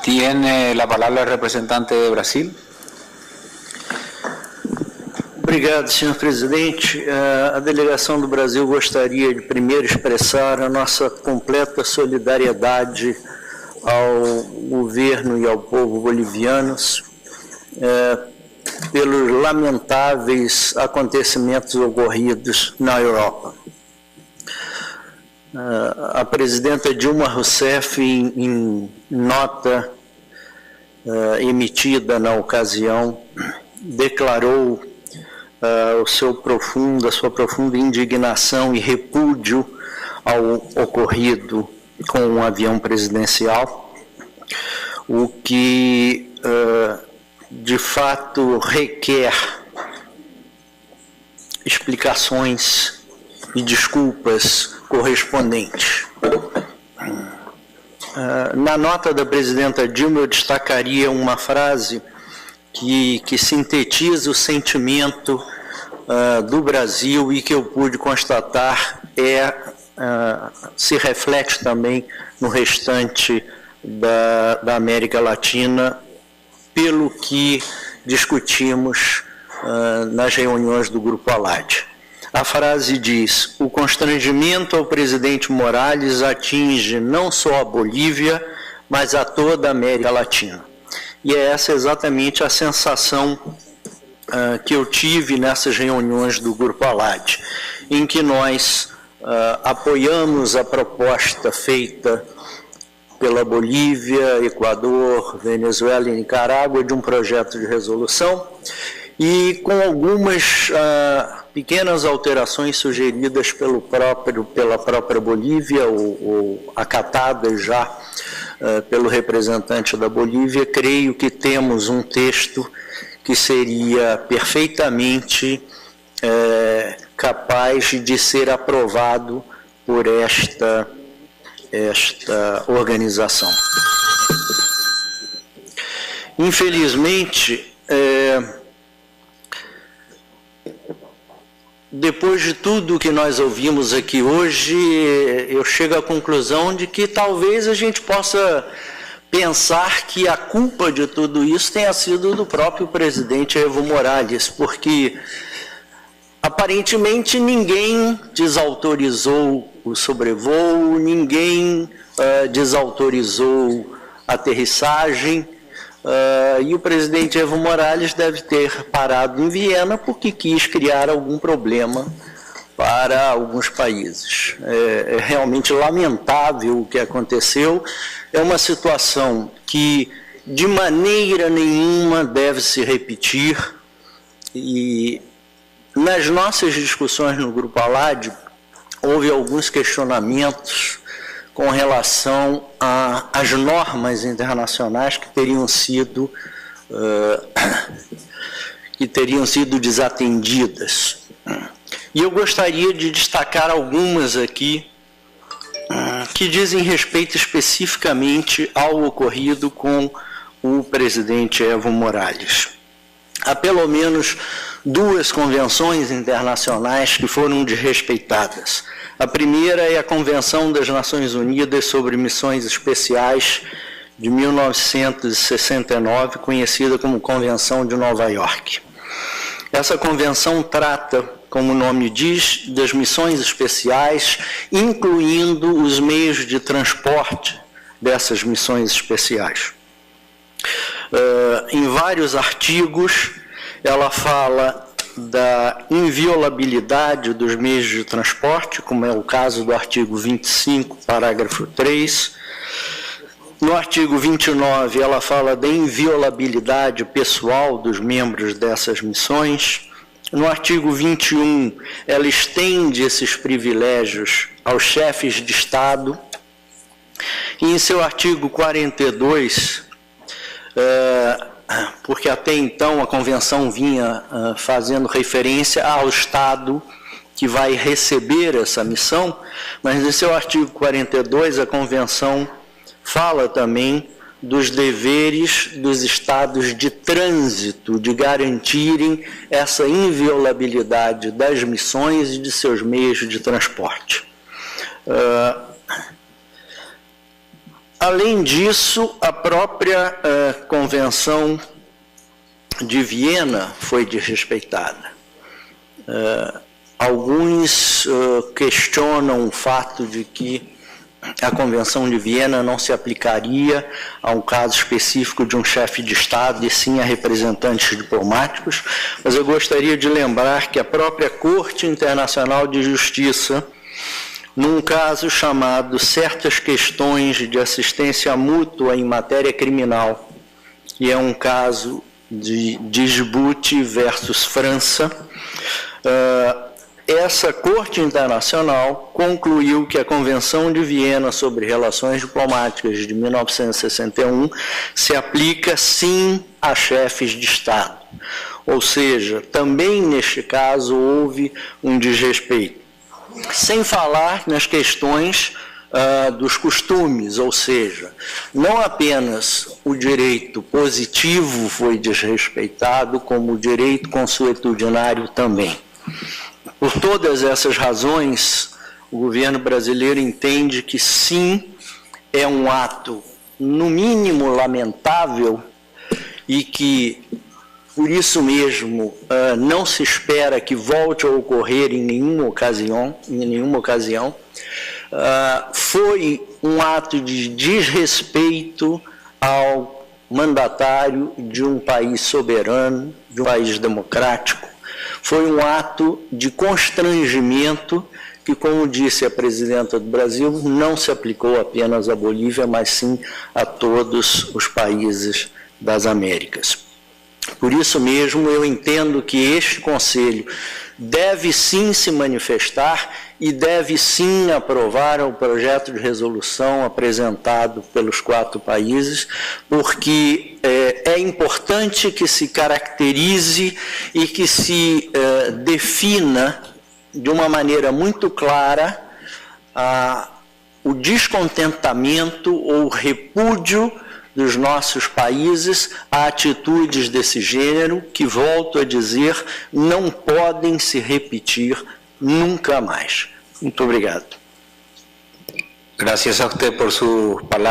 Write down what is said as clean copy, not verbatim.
Tiene la palabra el representante de Brasil. Obrigado, senhor presidente. A delegação do Brasil gostaria de primeiro expressar a nossa completa solidariedade ao governo e ao povo bolivianos pelos lamentáveis acontecimentos ocorridos na Europa. A presidenta Dilma Rousseff, em nota emitida na ocasião, declarou a sua profunda indignação e repúdio ao ocorrido com um avião presidencial, o que de fato requer explicações e desculpas correspondentes. Na nota da presidenta Dilma, eu destacaria uma frase que sintetiza o sentimento do Brasil e que eu pude constatar se reflete também no restante da América Latina, pelo que discutimos nas reuniões do Grupo ALAD. A frase diz: o constrangimento ao presidente Morales atinge não só a Bolívia, mas a toda a América Latina. E é essa exatamente a sensação que eu tive nessas reuniões do Grupo ALAD, em que nós apoiamos a proposta feita pela Bolívia, Equador, Venezuela e Nicarágua de um projeto de resolução e com algumas pequenas alterações sugeridas pela própria Bolívia ou acatadas já pelo representante da Bolívia. Creio que temos um texto que seria perfeitamente capaz de ser aprovado por esta organização. Infelizmente, depois de tudo que nós ouvimos aqui hoje, eu chego à conclusão de que talvez a gente possa pensar que a culpa de tudo isso tenha sido do próprio presidente Evo Morales, porque aparentemente ninguém desautorizou o sobrevoo, ninguém desautorizou a aterrissagem, e o presidente Evo Morales deve ter parado em Viena porque quis criar algum problema para alguns países. É realmente lamentável o que aconteceu, é uma situação que de maneira nenhuma deve se repetir, e nas nossas discussões no Grupo ALAD houve alguns questionamentos com relação às normas internacionais que teriam sido desatendidas. E eu gostaria de destacar algumas aqui que dizem respeito especificamente ao ocorrido com o presidente Evo Morales. Há pelo menos duas convenções internacionais que foram desrespeitadas. A primeira é a Convenção das Nações Unidas sobre Missões Especiais de 1969, conhecida como Convenção de Nova York. Essa convenção trata, como o nome diz, das missões especiais, incluindo os meios de transporte dessas missões especiais. Em vários artigos, ela fala da inviolabilidade dos meios de transporte, como é o caso do artigo 25, parágrafo 3. No artigo 29, ela fala da inviolabilidade pessoal dos membros dessas missões. No artigo 21, ela estende esses privilégios aos chefes de Estado. E em seu artigo 42, porque até então a Convenção vinha fazendo referência ao Estado que vai receber essa missão, mas em seu artigo 42 a Convenção fala também dos deveres dos estados de trânsito, de garantirem essa inviolabilidade das missões e de seus meios de transporte. Além disso, a própria Convenção de Viena foi desrespeitada. Alguns questionam o fato de que a Convenção de Viena não se aplicaria a um caso específico de um chefe de Estado, e sim a representantes diplomáticos, mas eu gostaria de lembrar que a própria Corte Internacional de Justiça, num caso chamado Certas Questões de Assistência Mútua em Matéria Criminal, que é um caso de Djibouti versus França, essa Corte Internacional concluiu que a Convenção de Viena sobre Relações Diplomáticas de 1961 se aplica, sim, a chefes de Estado. Ou seja, também neste caso houve um desrespeito. Sem falar nas questões dos costumes, ou seja, não apenas o direito positivo foi desrespeitado, como o direito consuetudinário também. Por todas essas razões, o governo brasileiro entende que sim, é um ato, no mínimo, lamentável e que, por isso mesmo, não se espera que volte a ocorrer em nenhuma ocasião. Foi um ato de desrespeito ao mandatário de um país soberano, de um país democrático. Foi um ato de constrangimento que, como disse a presidenta do Brasil, não se aplicou apenas à Bolívia, mas sim a todos os países das Américas. Por isso mesmo, eu entendo que este Conselho deve sim se manifestar e deve sim aprovar o projeto de resolução apresentado pelos 4 países, porque é importante que se caracterize e que se defina de uma maneira muito clara o descontentamento ou repúdio dos nossos países a atitudes desse gênero que, volto a dizer, não podem se repetir nunca mais. Muito obrigado. Gracias a usted por sus palabras.